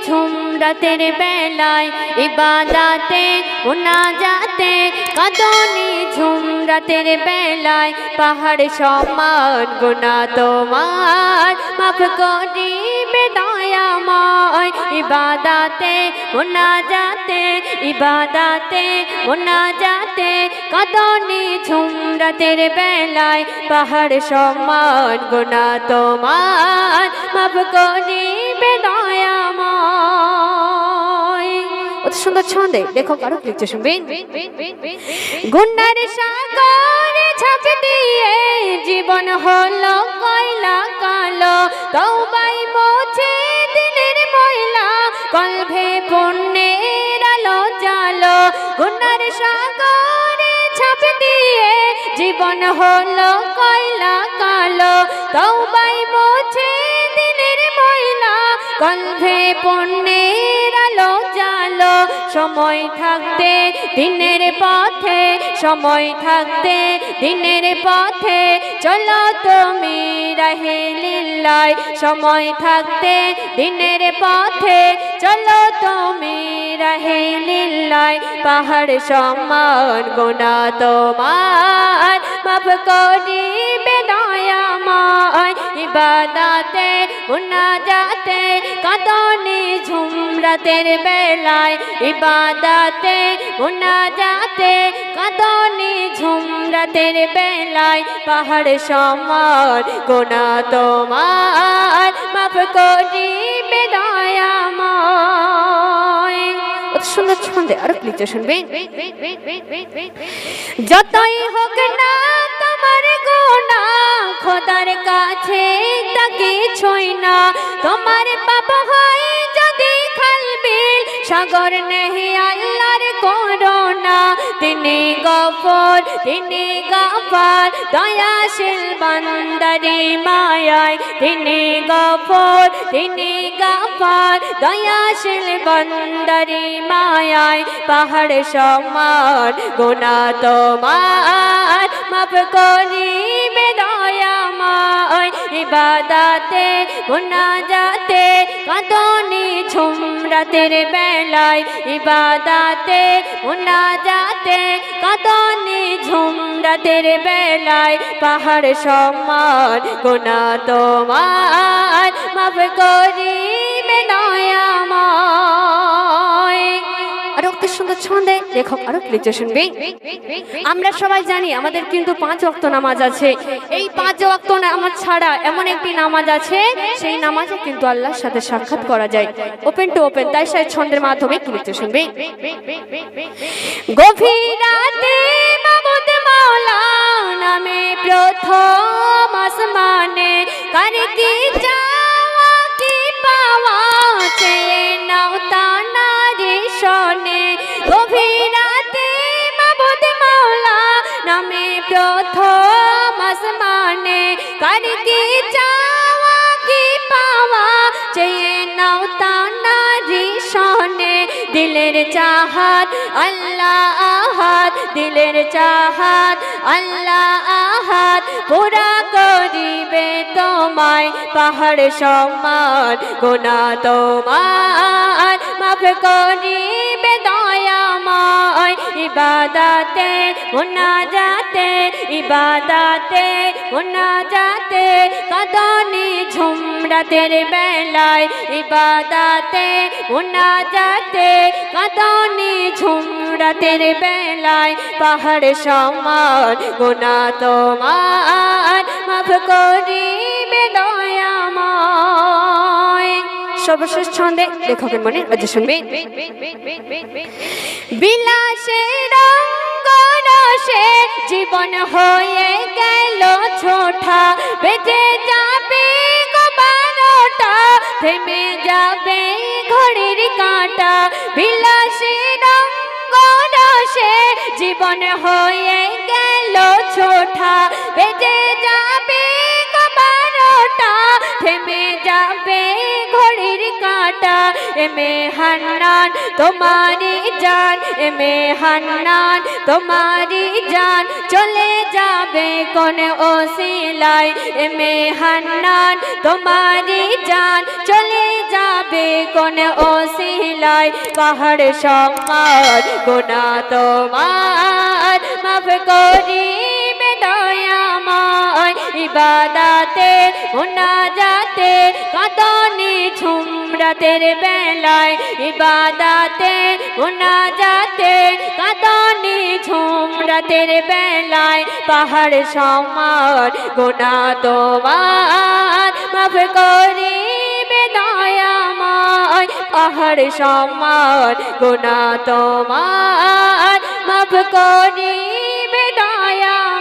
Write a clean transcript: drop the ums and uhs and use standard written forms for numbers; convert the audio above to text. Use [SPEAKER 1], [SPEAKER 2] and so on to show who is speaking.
[SPEAKER 1] ঝুম রাতের বেলায় ইবাদতে মুনাজাতে কাঁদনি ঝুম রাতের বেলায় পাহাড় সমান গুনাহ তোমার মাফ করিবে দয়াময় ইবাদতে মুনাজাতে কাঁদনি ঝুম রাতের বেলায় পাহাড় সমান গুনাহ তোমার মাফ করিবে দয়াময়। অত সুন্দর ছন্দে দেখো কারো লিখতে শুনবেন। গুনার সাগরে ঝাঁপ দিয়ে জীবন হলো কয়লা কালো, তওবায় মোছে দিলের ময়লা, কলবে পুণ্যের আলো জালো। গুনার সাগরে ঝাঁপ দিয়ে জীবন হলো কয়লা কালো, তওবায় মোছে দিলের ময়লা, কলবে পুণ্যের আলো জালো। সময় থাকতে দিনের পথে, সময় থাকতে দিনের পথে চলো তুমি রাহে লিল্লাহ। সময় থাকতে দিনের পথে চলো তুমি রাহে লিল্লাহ। পাহাড় সমান গুনাহ তোমার মাফ করিবে দয়াময় ইবাদতে মুনাজাতে কাঁদনি ঝুম রাতের বেলায় ইবাদতে মুনাজাতে কাঁদনি ঝুম রাতের বেলায় পাহাড় সমান গুনাহ তোমার মাফ করিবে দয়াময়। অত সুন্দর ছন্দে আরো লিখতে শুনবেন। যতই হোক না তোমার গুনাহ খোদার কাছে তা কিছুই না, তোমার পাপ হয় যদি খালবিল সাগর নেহি আল্লাহর করোনা। তিনি গফর তিনি গাফার দয়াশীল বান্দারি মায়ায়, তিনি গফর তিনি গাফার দয়াশীল বান্দারি মায়ায়। পাহাড় সমান গুনাহ তোমার মাফ করিবে দয়াময় ইবাদতে মুনাজাতে কাঁদনি ঝুম রাতের বেলায় ইবাদতে মুনাজাতে কাঁদনি ঝুম রাতের বেলায় পাহাড় সমান গুনাহ তোমার মাফ করিবে দয়াময়। আর অত সুন্দর ছন্দে লেখক আরো লিখতে শুনবে। আমরা সবাই জানি আমাদের কিন্তু 5 ওয়াক্ত নামাজ আছে। এই 5 ওয়াক্ত নামাজ ছাড়া এমন একটি নামাজ আছে, সেই নামাজে কিন্তু আল্লাহর সাথে সাক্ষাৎ করা যায় ওপেন টু ওপেন। তাই সেই ছন্দের মাধ্যমে লিখতে শুনবে। গভীর রাতে মাবুদ মাওলা নামে প্রথম আসমানে কার কি চাওয়া কি পাওয়া চেয়ে নাও তানারি শোনে। গভীর রাতে মাবুদ মাওলা নামে প্রথম আসমানে কার কি চাওয়া কি পাওয়া চেয়ে নাও তানারি শোনে। দিলের চাহাত আল্লাহ আহাদ, দিলের চাহাত আল্লাহ আহাদ পুরা করিবে তোমায় পাহাড় সমান গুনাহ তোমার মাফ করিবে দয়াময় ইবাদতে মুনাজাতে ইবাদতে মুনাজাতে কাঁদনি ঝুম রাতের বেলায় ইবাদতে মুনাজাতে কাঁদনি ঝুম রাতের বেলায় পাহাড় সমান গুনাহ তোমার মাফ করিবে দয়াময়। সর্বশেষ ছন্দে লেখকের মনে আজ শুনবেন। বিলাসের রঙ্গ রসে জীবন হয়ে গেল ছোটা, বেজে যাবে গো 12টা, থেমে যাবে ঘড়ির কাঁটা। বিলাসের রঙ্গ রসে জীবন হয়ে গেল ছোটা, বেজে যাবে গো 12টা, থেমে যাবে ঘড়ির কাঁটা। এমে হান্নান তোমারি জান, এমে হান্নান তোমারি জান চলে যাবে কোন ওসিলায়। এমে হান্নান তোমারি জান চলে যাবে কোন ওসিলায় পাহাড় সমান গুনাহ তোমার মাফ করিবে দয়াময় ইবাদতে মুনাজাতে কাঁদনি ঝুমরাতের বেলায় ইবাদতে মুনাজাতে কাঁদনি ঝুমরাতের বেলায় পাহাড় সমান গুনাহ তোমার মাফ করিবে দয়াময় পাহাড় সমান গুনাহ তোমার মাফ করিবে দয়াময়